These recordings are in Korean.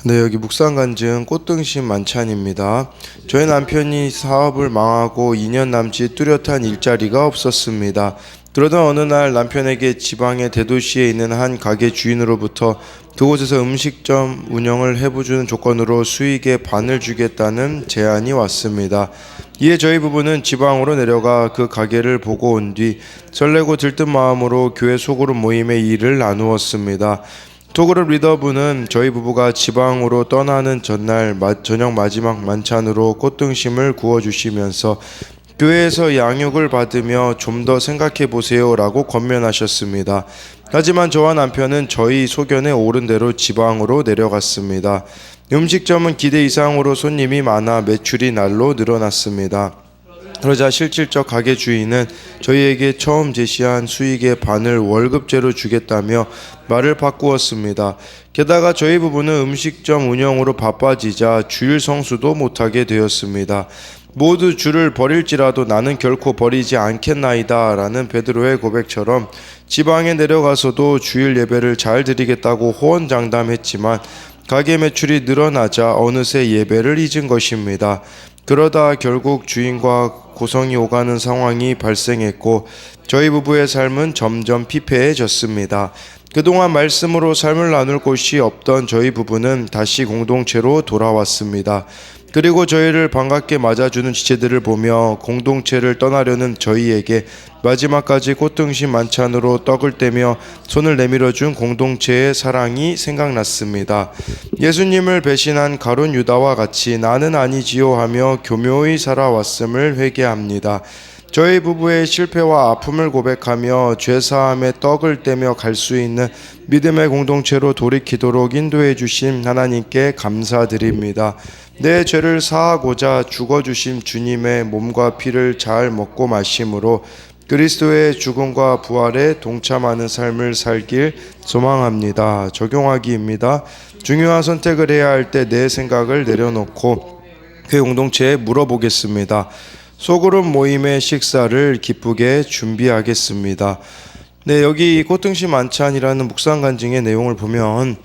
네, 여기 묵상간증 꽃등심 만찬입니다. 저희 남편이 사업을 망하고 2년 남짓 뚜렷한 일자리가 없었습니다. 그러던 어느 날 남편에게 지방의 대도시에 있는 한 가게 주인으로부터 그곳에서 음식점 운영을 해보주는 조건으로 수익의 반을 주겠다는 제안이 왔습니다. 이에 저희 부부는 지방으로 내려가 그 가게를 보고 온 뒤 설레고 들뜬 마음으로 교회 소그룹 모임의 일을 나누었습니다. 소그룹 리더분은 저희 부부가 지방으로 떠나는 전날 저녁 마지막 만찬으로 꽃등심을 구워주시면서 교회에서 양육을 받으며 좀 더 생각해 보세요 라고 권면하셨습니다. 하지만 저와 남편은 저희 소견에 옳은 대로 지방으로 내려갔습니다. 음식점은 기대 이상으로 손님이 많아 매출이 날로 늘어났습니다. 그러자 실질적 가게 주인은 저희에게 처음 제시한 수익의 반을 월급제로 주겠다며 말을 바꾸었습니다. 게다가 저희 부부는 음식점 운영으로 바빠지자 주일 성수도 못하게 되었습니다. 모두 주를 버릴지라도 나는 결코 버리지 않겠나이다 라는 베드로의 고백처럼 지방에 내려가서도 주일 예배를 잘 드리겠다고 호언장담했지만 가게 매출이 늘어나자 어느새 예배를 잊은 것입니다. 그러다 결국 주인과 고성이 오가는 상황이 발생했고 저희 부부의 삶은 점점 피폐해졌습니다. 그동안 말씀으로 삶을 나눌 곳이 없던 저희 부부는 다시 공동체로 돌아왔습니다. 그리고 저희를 반갑게 맞아주는 지체들을 보며 공동체를 떠나려는 저희에게 마지막까지 꽃등심 만찬으로 떡을 떼며 손을 내밀어준 공동체의 사랑이 생각났습니다. 예수님을 배신한 가룟 유다와 같이 나는 아니지요 하며 교묘히 살아왔음을 회개합니다. 저희 부부의 실패와 아픔을 고백하며 죄사함의 떡을 떼며 갈 수 있는 믿음의 공동체로 돌이키도록 인도해 주신 하나님께 감사드립니다. 내 죄를 사하고자 죽어주신 주님의 몸과 피를 잘 먹고 마심으로 그리스도의 죽음과 부활에 동참하는 삶을 살길 소망합니다. 적용하기입니다. 중요한 선택을 해야 할 때 내 생각을 내려놓고 그 공동체에 물어보겠습니다. 소그룹 모임의 식사를 기쁘게 준비하겠습니다. 네, 여기 꽃등심 만찬이라는 묵상간증의 내용을 보면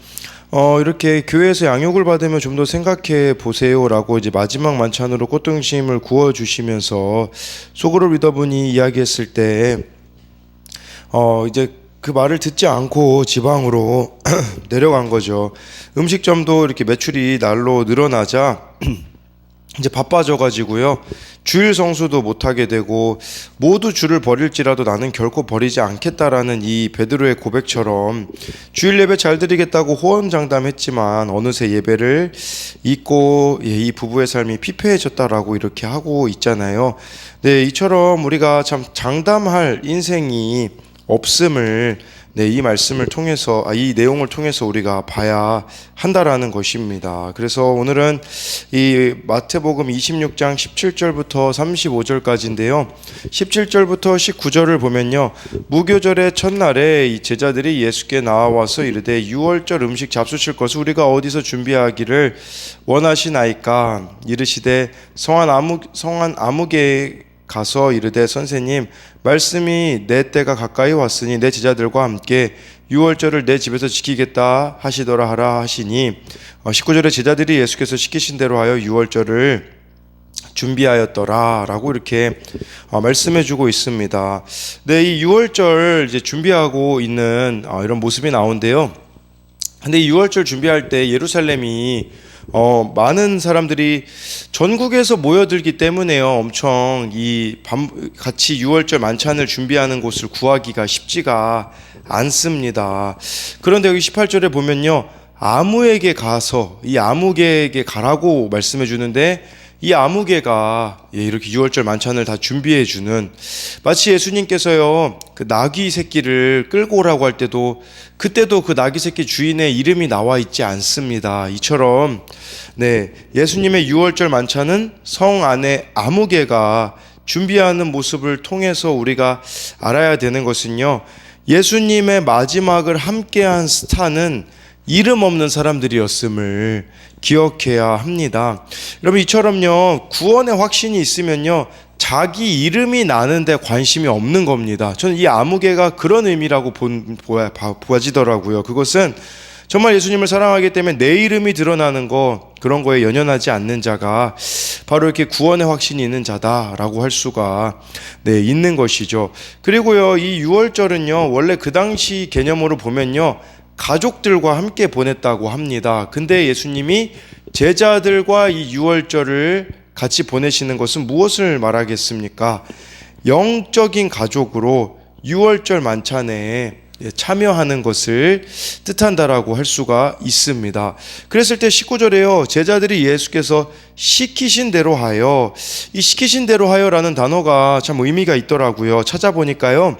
이렇게 교회에서 양육을 받으면 좀 더 생각해 보세요라고 이제 마지막 만찬으로 꽃등심을 구워 주시면서 소그룹 리더분이 이야기했을 때 이제 그 말을 듣지 않고 지방으로 내려간 거죠. 음식점도 이렇게 매출이 날로 늘어나자 이제 바빠져가지고요. 주일 성수도 못하게 되고 모두 주를 버릴지라도 나는 결코 버리지 않겠다라는 이 베드로의 고백처럼 주일 예배 잘 드리겠다고 호언장담했지만 어느새 예배를 잊고 이 부부의 삶이 피폐해졌다라고 이렇게 하고 있잖아요. 네, 이처럼 우리가 참 장담할 인생이 없음을 이 말씀을 통해서 이 내용을 통해서 우리가 봐야 한다라는 것입니다. 그래서 오늘은 이 마태복음 26장 17절부터 35절까지인데요. 17절부터 19절을 보면요. 무교절의 첫날에 이 제자들이 예수께 나와서 이르되 유월절 음식 잡수실 것을 우리가 어디서 준비하기를 원하시나이까 이르시되 성안 아무개 가서 이르되 선생님 말씀이 내 때가 가까이 왔으니 내 제자들과 함께 유월절을 내 집에서 지키겠다 하시더라 하라 하시니 19절에 제자들이 예수께서 시키신 대로 하여 유월절을 준비하였더라 라고 이렇게 말씀해 주고 있습니다. 네, 이 유월절 이제 준비하고 있는 이런 모습이 나오는데요. 근데 이 유월절 준비할 때 예루살렘이 많은 사람들이 전국에서 모여들기 때문에요. 엄청 같이 유월절 만찬을 준비하는 곳을 구하기가 쉽지가 않습니다. 그런데 여기 18절에 보면요. 아무에게 가서 이 아무개에게 가라고 말씀해 주는데 이 아무개가 이렇게 유월절 만찬을 다 준비해 주는 마치 예수님께서요. 그 나귀 새끼를 끌고 오라고 할 때도 그때도 그 나귀 새끼 주인의 이름이 나와 있지 않습니다. 이처럼 예수님의 유월절 만찬은 성 안에 아무개가 준비하는 모습을 통해서 우리가 알아야 되는 것은요. 예수님의 마지막을 함께한 스타는 이름 없는 사람들이었음을 기억해야 합니다. 여러분 이처럼요. 구원의 확신이 있으면요. 자기 이름이 나는데 관심이 없는 겁니다. 저는 이 아무개가 그런 의미라고 보아지더라고요. 그것은 정말 예수님을 사랑하기 때문에 내 이름이 드러나는 거, 그런 거에 연연하지 않는 자가 바로 이렇게 구원의 확신이 있는 자다라고 할 수가 있는 것이죠. 그리고요, 이 유월절은요, 원래 그 당시 개념으로 보면요, 가족들과 함께 보냈다고 합니다. 근데 예수님이 제자들과 이 유월절을 같이 보내시는 것은 무엇을 말하겠습니까? 영적인 가족으로 유월절 만찬에 참여하는 것을 뜻한다라고 할 수가 있습니다. 그랬을 때 19절에요. 제자들이 예수께서 시키신 대로 하여, 이 시키신 대로 하여라는 단어가 참 의미가 있더라고요. 찾아보니까요.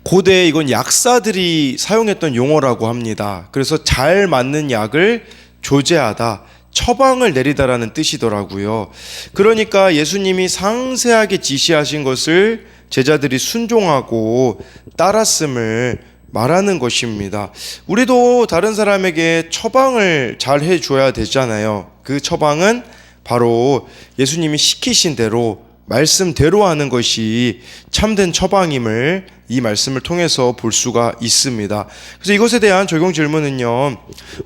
고대에 이건 약사들이 사용했던 용어라고 합니다. 그래서 잘 맞는 약을 조제하다, 처방을 내리다라는 뜻이더라고요. 그러니까 예수님이 상세하게 지시하신 것을 제자들이 순종하고 따랐음을 말하는 것입니다. 우리도 다른 사람에게 처방을 잘 해줘야 되잖아요. 그 처방은 바로 예수님이 시키신 대로, 말씀대로 하는 것이 참된 처방임을 이 말씀을 통해서 볼 수가 있습니다. 그래서 이것에 대한 적용 질문은요,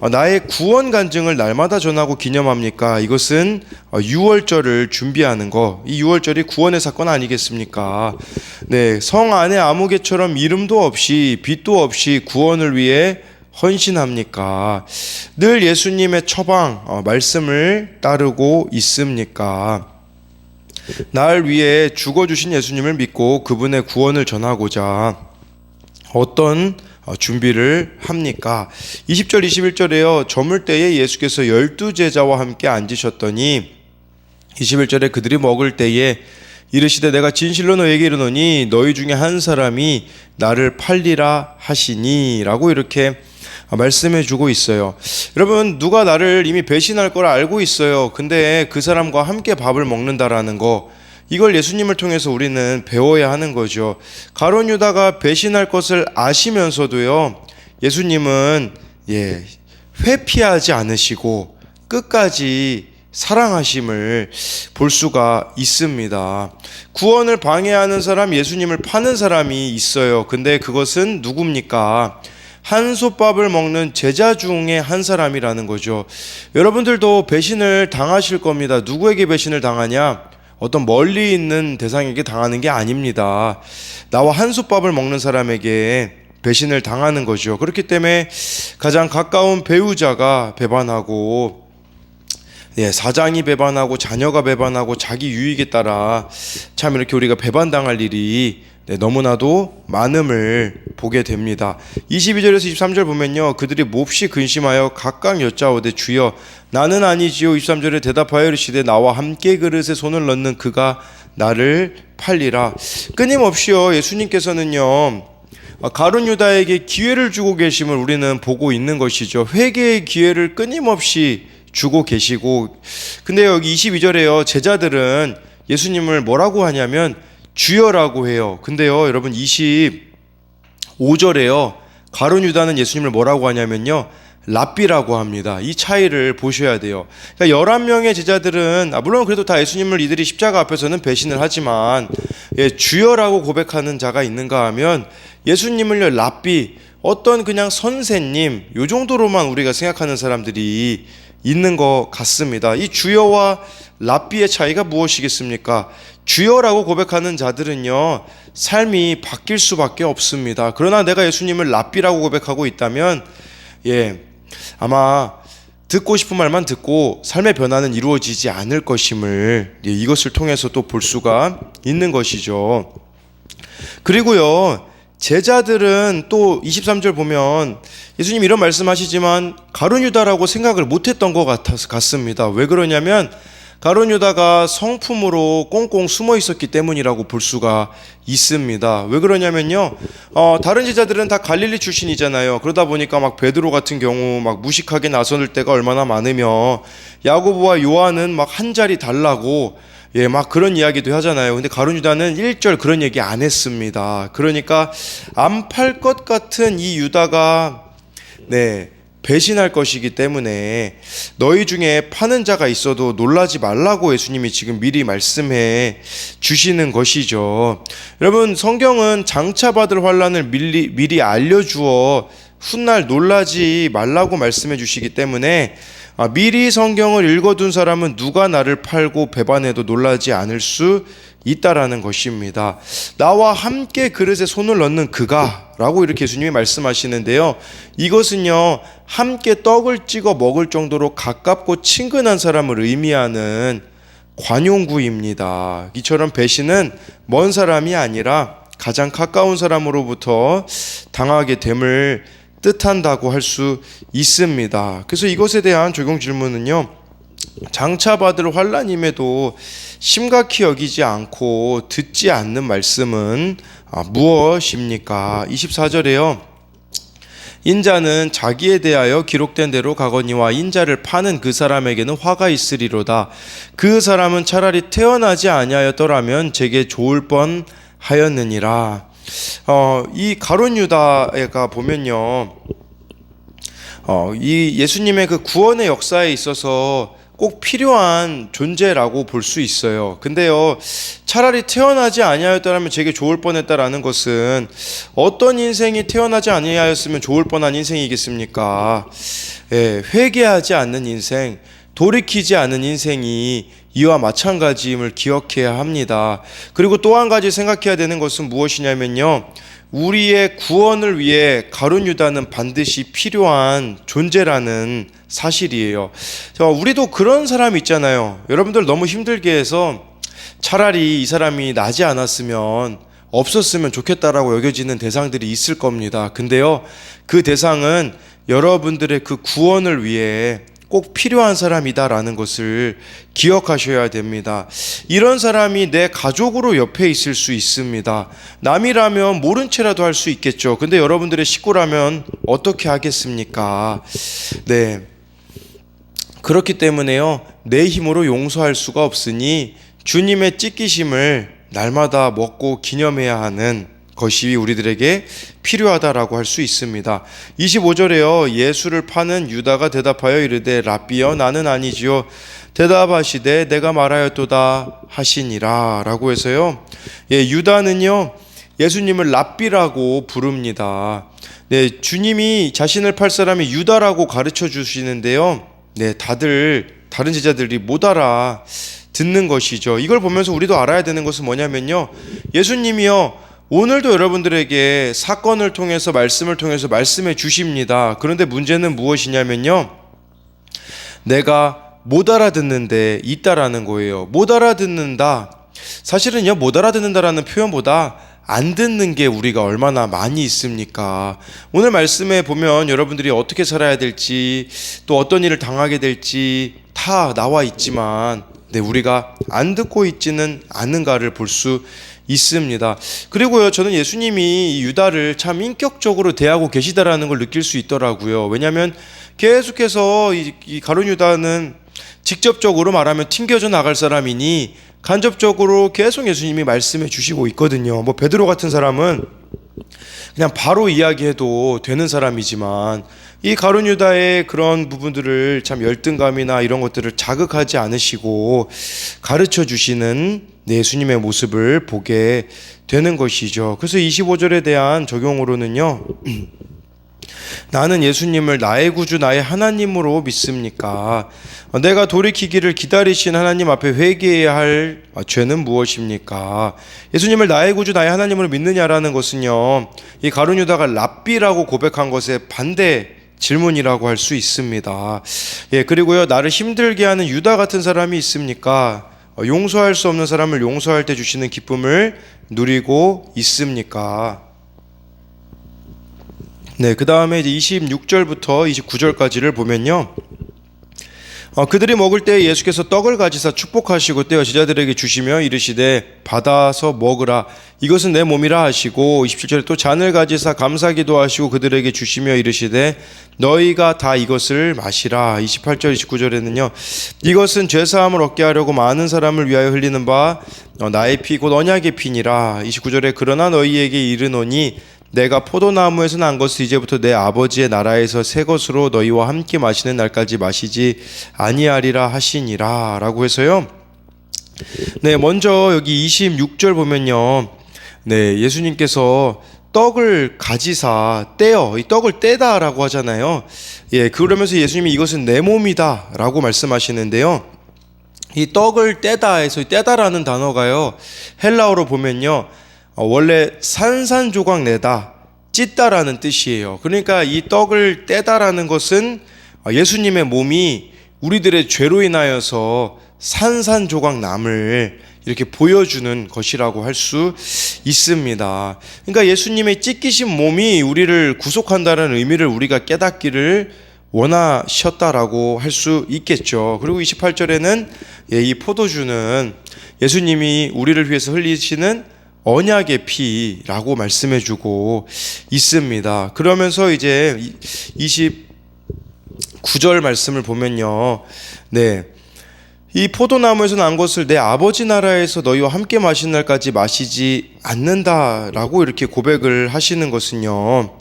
나의 구원 간증을 날마다 전하고 기념합니까? 이것은 유월절을 준비하는 거, 이 유월절이 구원의 사건 아니겠습니까? 네, 성 안에 아무개처럼 이름도 없이 빛도 없이 구원을 위해 헌신합니까? 늘 예수님의 처방, 말씀을 따르고 있습니까? 날 위해 죽어주신 예수님을 믿고 그분의 구원을 전하고자 어떤 준비를 합니까? 20절 21절에요. 저물 때에 예수께서 12제자와 함께 앉으셨더니 21절에 그들이 먹을 때에 이르시되 내가 진실로 너에게 이르노니 너희 중에 한 사람이 나를 팔리라 하시니 라고 이렇게 말씀해 주고 있어요. 여러분, 누가 나를 이미 배신할 걸 알고 있어요. 근데 그 사람과 함께 밥을 먹는다라는 거, 이걸 예수님을 통해서 우리는 배워야 하는 거죠. 가룟 유다가 배신할 것을 아시면서도요, 예수님은 회피하지 않으시고 끝까지 사랑하심을 볼 수가 있습니다. 구원을 방해하는 사람, 예수님을 파는 사람이 있어요. 근데 그것은 누굽니까? 한솥밥을 먹는 제자 중에 한 사람이라는 거죠. 여러분들도 배신을 당하실 겁니다. 누구에게 배신을 당하냐? 어떤 멀리 있는 대상에게 당하는 게 아닙니다. 나와 한솥밥을 먹는 사람에게 배신을 당하는 거죠. 그렇기 때문에 가장 가까운 배우자가 배반하고, 사장이 배반하고, 자녀가 배반하고, 자기 유익에 따라 참 이렇게 우리가 배반당할 일이 너무나도 많음을 보게 됩니다. 22절에서 23절 보면요, 그들이 몹시 근심하여 각각 여짜오되 주여 나는 아니지요. 23절에 대답하여 이르시되 나와 함께 그릇에 손을 넣는 그가 나를 팔리라. 끊임없이요, 예수님께서는요, 가룟 유다에게 기회를 주고 계심을 우리는 보고 있는 것이죠. 회개의 기회를 끊임없이 주고 계시고, 근데 여기 22절에요, 제자들은 예수님을 뭐라고 하냐면 주여라고 해요. 근데요, 여러분, 25절에요, 가룟 유다는 예수님을 뭐라고 하냐면요, 랍비라고 합니다. 이 차이를 보셔야 돼요. 그러니까 11명의 제자들은, 물론 그래도 다 예수님을 이들이 십자가 앞에서는 배신을 하지만, 주여라고 고백하는 자가 있는가 하면 예수님을요, 랍비, 어떤 그냥 선생님, 요 정도로만 우리가 생각하는 사람들이 있는 것 같습니다. 이 주여와 랍비의 차이가 무엇이겠습니까? 주여라고 고백하는 자들은요, 삶이 바뀔 수밖에 없습니다. 그러나 내가 예수님을 랍비라고 고백하고 있다면, 아마 듣고 싶은 말만 듣고 삶의 변화는 이루어지지 않을 것임을, 이것을 통해서 또 볼 수가 있는 것이죠. 그리고요, 제자들은 또 23절 보면 예수님 이런 말씀하시지만 가룟 유다라고 생각을 못했던 것 같습니다. 왜 그러냐면 가룟 유다가 성품으로 꽁꽁 숨어 있었기 때문이라고 볼 수가 있습니다. 왜 그러냐면요, 다른 제자들은 다 갈릴리 출신이잖아요. 그러다 보니까 막 베드로 같은 경우 막 무식하게 나설 때가 얼마나 많으며, 야고보와 요한은 막 한 자리 달라고 막 그런 이야기도 하잖아요. 근데 가룟 유다는 1절 그런 얘기 안 했습니다. 그러니까 안 팔 것 같은 이 유다가 배신할 것이기 때문에 너희 중에 파는 자가 있어도 놀라지 말라고 예수님이 지금 미리 말씀해 주시는 것이죠. 여러분, 성경은 장차 받을 환난을 미리 알려주어 훗날 놀라지 말라고 말씀해 주시기 때문에 미리 성경을 읽어둔 사람은 누가 나를 팔고 배반해도 놀라지 않을 수 있다라는 것입니다. 나와 함께 그릇에 손을 넣는 그가 라고 이렇게 예수님이 말씀하시는데요. 이것은요, 함께 떡을 찍어 먹을 정도로 가깝고 친근한 사람을 의미하는 관용구입니다. 이처럼 배신은 먼 사람이 아니라 가장 가까운 사람으로부터 당하게 됨을 뜻한다고 할 수 있습니다. 그래서 이것에 대한 적용 질문은요, 장차 받을 환난임에도 심각히 여기지 않고 듣지 않는 말씀은 무엇입니까? 24절에요. 인자는 자기에 대하여 기록된 대로 가거니와 인자를 파는 그 사람에게는 화가 있으리로다. 그 사람은 차라리 태어나지 아니하였더라면 제게 좋을 뻔하였느니라. 이 가룟 유다가 보면요, 이 예수님의 그 구원의 역사에 있어서 꼭 필요한 존재라고 볼 수 있어요. 근데요, 차라리 태어나지 아니하였더라면 제게 좋을 뻔했다라는 것은 어떤 인생이 태어나지 아니하였으면 좋을 뻔한 인생이겠습니까? 회개하지 않는 인생, 돌이키지 않은 인생이 이와 마찬가지임을 기억해야 합니다. 그리고 또 한 가지 생각해야 되는 것은 무엇이냐면요, 우리의 구원을 위해 가룟 유다는 반드시 필요한 존재라는 사실이에요. 우리도 그런 사람 있잖아요. 여러분들 너무 힘들게 해서 차라리 이 사람이 나지 않았으면, 없었으면 좋겠다라고 여겨지는 대상들이 있을 겁니다. 근데요, 그 대상은 여러분들의 그 구원을 위해 꼭 필요한 사람이다라는 것을 기억하셔야 됩니다. 이런 사람이 내 가족으로 옆에 있을 수 있습니다. 남이라면 모른 채라도 할 수 있겠죠. 근데 여러분들의 식구라면 어떻게 하겠습니까? 네. 그렇기 때문에요, 내 힘으로 용서할 수가 없으니 주님의 찢기심을 날마다 먹고 기념해야 하는 것이 우리들에게 필요하다라고 할 수 있습니다. 25절에요. 예수를 파는 유다가 대답하여 이르되 랍비여 나는 아니지요. 대답하시되 내가 말하였도다 하시니라 라고 해서요. 유다는요, 예수님을 랍비라고 부릅니다. 네, 주님이 자신을 팔 사람이 유다라고 가르쳐 주시는데요. 네, 다들 다른 제자들이 못 알아 듣는 것이죠. 이걸 보면서 우리도 알아야 되는 것은 뭐냐면요, 예수님이요, 오늘도 여러분들에게 사건을 통해서 말씀을 통해서 말씀해 주십니다. 그런데 문제는 무엇이냐면요, 내가 못 알아듣는데 있다라는 거예요. 못 알아듣는다. 사실은요, 못 알아듣는다라는 표현보다 안 듣는 게 우리가 얼마나 많이 있습니까? 오늘 말씀에 보면 여러분들이 어떻게 살아야 될지, 또 어떤 일을 당하게 될지 다 나와 있지만, 네, 우리가 안 듣고 있지는 않은가를 볼 수 있습니다. 그리고요, 저는 예수님이 이 유다를 참 인격적으로 대하고 계시다라는 걸 느낄 수 있더라고요. 왜냐하면 계속해서 이 가룟 유다는 직접적으로 말하면 튕겨져 나갈 사람이니 간접적으로 계속 예수님이 말씀해 주시고 있거든요. 뭐 베드로 같은 사람은 그냥 바로 이야기해도 되는 사람이지만, 이 가룟 유다의 그런 부분들을 참 열등감이나 이런 것들을 자극하지 않으시고 가르쳐 주시는 예수님의 모습을 보게 되는 것이죠. 그래서 25절에 대한 적용으로는요, 나는 예수님을 나의 구주 나의 하나님으로 믿습니까? 내가 돌이키기를 기다리신 하나님 앞에 회개해야 할 죄는 무엇입니까? 예수님을 나의 구주 나의 하나님으로 믿느냐라는 것은요, 이 가룟 유다가 랍비라고 고백한 것의 반대 질문이라고 할 수 있습니다. 그리고요, 나를 힘들게 하는 유다 같은 사람이 있습니까? 용서할 수 없는 사람을 용서할 때 주시는 기쁨을 누리고 있습니까? 네, 그 다음에 이제 26절부터 29절까지를 보면요, 그들이 먹을 때 예수께서 떡을 가지사 축복하시고 떼어 제자들에게 주시며 이르시되 받아서 먹으라 이것은 내 몸이라 하시고, 27절에 또 잔을 가지사 감사기도 하시고 그들에게 주시며 이르시되 너희가 다 이것을 마시라. 28절 29절에는요 이것은 죄사함을 얻게 하려고 많은 사람을 위하여 흘리는 바 나의 피 곧 언약의 피니라. 29절에 그러나 너희에게 이르노니 내가 포도나무에서 난 것을 이제부터 내 아버지의 나라에서 새 것으로 너희와 함께 마시는 날까지 마시지 아니하리라 하시니라 라고 해서요, 네, 먼저 여기 26절 보면요, 네, 예수님께서 떡을 가지사 떼어, 이 떡을 떼다라고 하잖아요. 예, 그러면서 예수님이 이것은 내 몸이다라고 말씀하시는데요. 이 떡을 떼다에서 떼다라는 단어가요, 헬라어로 보면요, 원래 산산조각 내다, 찢다라는 뜻이에요. 그러니까 이 떡을 떼다라는 것은 예수님의 몸이 우리들의 죄로 인하여서 산산조각 남을 이렇게 보여주는 것이라고 할 수 있습니다. 그러니까 예수님의 찢기신 몸이 우리를 구속한다는 의미를 우리가 깨닫기를 원하셨다라고 할 수 있겠죠. 그리고 28절에는 이 포도주는 예수님이 우리를 위해서 흘리시는 언약의 피라고 말씀해주고 있습니다. 그러면서 이제 29절 말씀을 보면요, 이 포도나무에서 난 것을 내 아버지 나라에서 너희와 함께 마신 날까지 마시지 않는다라고 이렇게 고백을 하시는 것은요,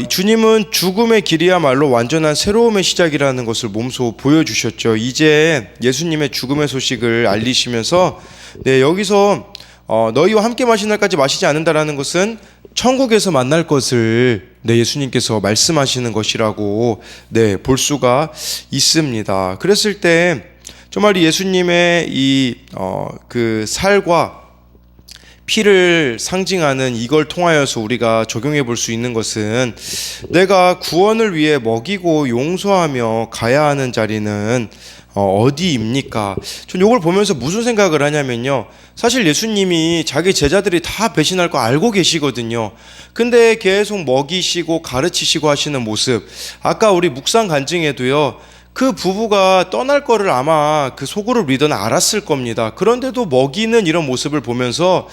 주님은 죽음의 길이야말로 완전한 새로움의 시작이라는 것을 몸소 보여주셨죠. 이제 예수님의 죽음의 소식을 알리시면서 여기서 너희와 함께 마신 날까지 마시지 않는다라는 것은 천국에서 만날 것을 예수님께서 말씀하시는 것이라고 볼 수가 있습니다. 그랬을 때 정말 예수님의 그 살과 피를 상징하는 이걸 통하여서 우리가 적용해 볼 수 있는 것은, 내가 구원을 위해 먹이고 용서하며 가야 하는 자리는 어디입니까? 전 이걸 보면서 무슨 생각을 하냐면요, 사실 예수님이 자기 제자들이 다 배신할 거 알고 계시거든요. 근데 계속 먹이시고 가르치시고 하시는 모습, 아까 우리 묵상 간증에도요, 그 부부가 떠날 거를 아마 그 속으로 리더는 알았을 겁니다. 그런데도 먹이는 이런 모습을 보면서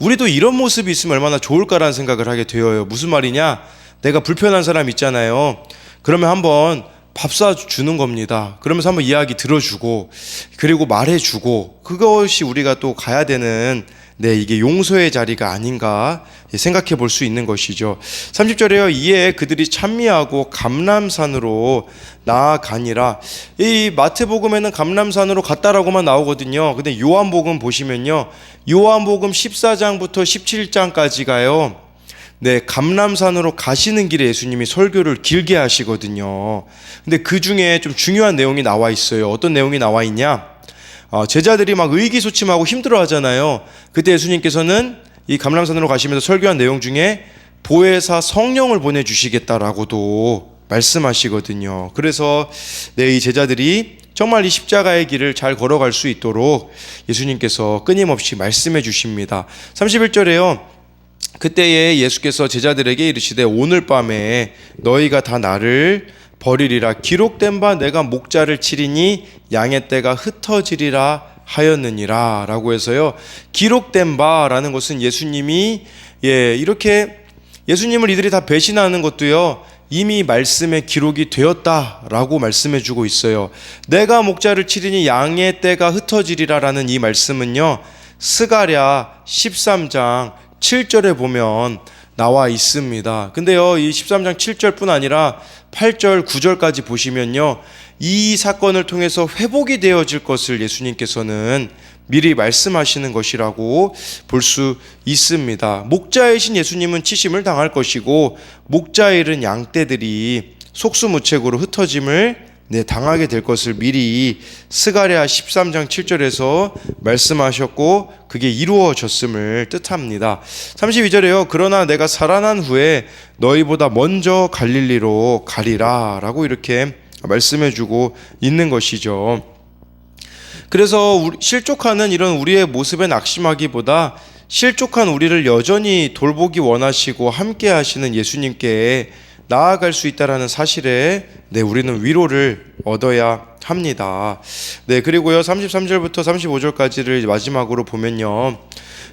우리도 이런 모습이 있으면 얼마나 좋을까라는 생각을 하게 되어요. 무슨 말이냐? 내가 불편한 사람 있잖아요. 그러면 한번 밥 사주는 겁니다. 그러면서 한번 이야기 들어주고, 그리고 말해주고, 그것이 우리가 또 가야 되는 이게 용서의 자리가 아닌가 생각해 볼 수 있는 것이죠. 30절에요. 이에 그들이 찬미하고 감람산으로 나아가니라. 이 마태복음에는 감람산으로 갔다라고만 나오거든요. 근데 요한복음 보시면요, 요한복음 14장부터 17장까지가요, 감람산으로 가시는 길에 예수님이 설교를 길게 하시거든요. 근데 그 중에 좀 중요한 내용이 나와 있어요. 어떤 내용이 나와 있냐? 제자들이 막 의기소침하고 힘들어 하잖아요. 그때 예수님께서는 이 감람산으로 가시면서 설교한 내용 중에 보혜사 성령을 보내주시겠다라고도 말씀하시거든요. 그래서 이 제자들이 정말 이 십자가의 길을 잘 걸어갈 수 있도록 예수님께서 끊임없이 말씀해 주십니다. 31절에요. 그때에 예수께서 제자들에게 이르시되 오늘 밤에 너희가 다 나를 버리리라. 기록된 바 내가 목자를 치리니 양의 떼가 흩어지리라 하였느니라 라고 해서요, 기록된 바라는 것은 예수님이 이렇게 예수님을 이들이 다 배신하는 것도요, 이미 말씀에 기록이 되었다라고 말씀해 주고 있어요. 내가 목자를 치리니 양의 떼가 흩어지리라 라는 이 말씀은요, 스가랴 13장 7절에 보면 나와 있습니다. 근데요, 이 13장 7절뿐 아니라 8절, 9절까지 보시면요, 이 사건을 통해서 회복이 되어질 것을 예수님께서는 미리 말씀하시는 것이라고 볼 수 있습니다. 목자이신 예수님은 치심을 당할 것이고, 목자에 이른 양떼들이 속수무책으로 흩어짐을 당하게 될 것을 미리 스가랴 13장 7절에서 말씀하셨고, 그게 이루어졌음을 뜻합니다. 32절에요. 그러나 내가 살아난 후에 너희보다 먼저 갈릴리로 가리라 라고 이렇게 말씀해주고 있는 것이죠. 그래서 실족하는 이런 우리의 모습에 낙심하기보다 실족한 우리를 여전히 돌보기 원하시고 함께 하시는 예수님께 나아갈 수 있다라는 사실에 우리는 위로를 얻어야 합니다. 그리고요, 33절부터 35절까지를 마지막으로 보면요,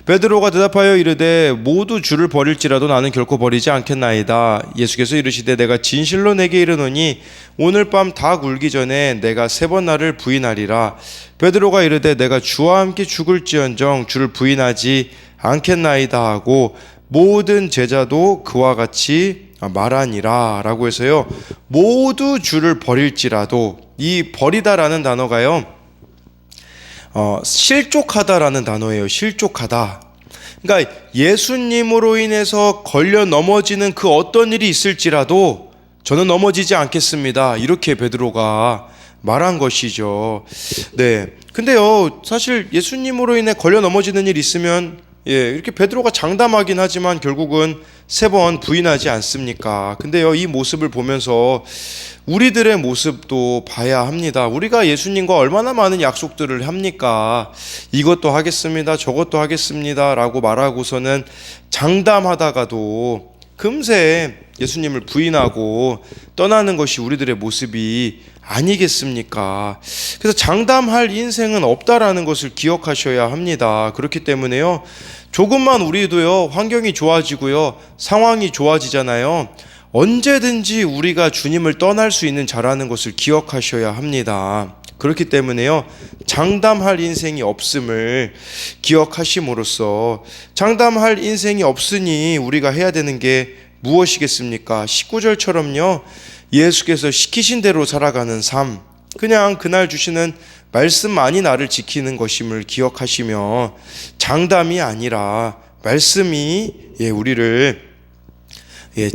베드로가 대답하여 이르되 모두 주를 버릴지라도 나는 결코 버리지 않겠나이다. 예수께서 이르시되 내가 진실로 내게 이르노니 오늘 밤 닭 울기 전에 내가 3번 나를 부인하리라. 베드로가 이르되 내가 주와 함께 죽을지언정 주를 부인하지 않겠나이다 하고 모든 제자도 그와 같이 말하니라 라고 해서요, 모두 주를 버릴지라도, 이 버리다라는 단어가요, 실족하다라는 단어예요. 실족하다. 그러니까 예수님으로 인해서 걸려 넘어지는 그 어떤 일이 있을지라도 저는 넘어지지 않겠습니다. 이렇게 베드로가 말한 것이죠. 네. 근데요, 사실 예수님으로 인해 걸려 넘어지는 일이 있으면 이렇게 베드로가 장담하긴 하지만 결국은 3번 부인하지 않습니까? 근데요, 이 모습을 보면서 우리들의 모습도 봐야 합니다. 우리가 예수님과 얼마나 많은 약속들을 합니까? 이것도 하겠습니다, 저것도 하겠습니다 라고 말하고서는 장담하다가도 금세 예수님을 부인하고 떠나는 것이 우리들의 모습이 아니겠습니까? 그래서 장담할 인생은 없다라는 것을 기억하셔야 합니다. 그렇기 때문에요, 조금만 우리도요, 환경이 좋아지고요, 상황이 좋아지잖아요, 언제든지 우리가 주님을 떠날 수 있는 자라는 것을 기억하셔야 합니다. 그렇기 때문에요, 장담할 인생이 없음을 기억하심으로써, 장담할 인생이 없으니 우리가 해야 되는 게 무엇이겠습니까? 19절처럼요, 예수께서 시키신 대로 살아가는 삶, 그냥 그날 주시는 말씀만이 나를 지키는 것임을 기억하시며, 장담이 아니라 말씀이 우리를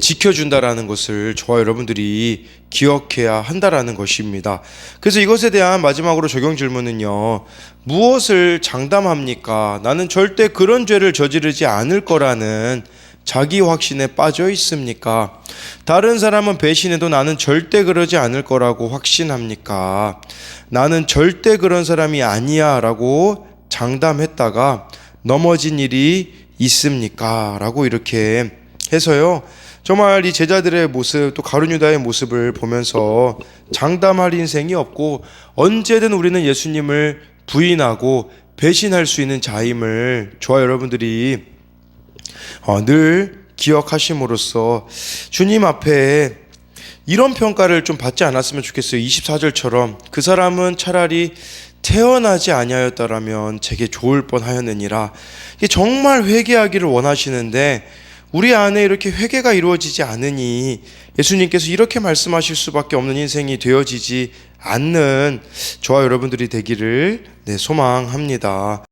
지켜준다라는 것을 저와 여러분들이 기억해야 한다라는 것입니다. 그래서 이것에 대한 마지막으로 적용 질문은요, 무엇을 장담합니까? 나는 절대 그런 죄를 저지르지 않을 거라는 자기 확신에 빠져 있습니까? 다른 사람은 배신해도 나는 절대 그러지 않을 거라고 확신합니까? 나는 절대 그런 사람이 아니야 라고 장담했다가 넘어진 일이 있습니까? 라고 이렇게 해서요, 정말 이 제자들의 모습, 또 가룟유다의 모습을 보면서 장담할 인생이 없고 언제든 우리는 예수님을 부인하고 배신할 수 있는 자임을 저와 여러분들이 늘 기억하심으로써 주님 앞에 이런 평가를 좀 받지 않았으면 좋겠어요. 24절처럼 그 사람은 차라리 태어나지 아니하였더라면 제게 좋을 뻔하였느니라. 이게 정말 회개하기를 원하시는데 우리 안에 이렇게 회개가 이루어지지 않으니 예수님께서 이렇게 말씀하실 수밖에 없는 인생이 되어지지 않는 저와 여러분들이 되기를 소망합니다.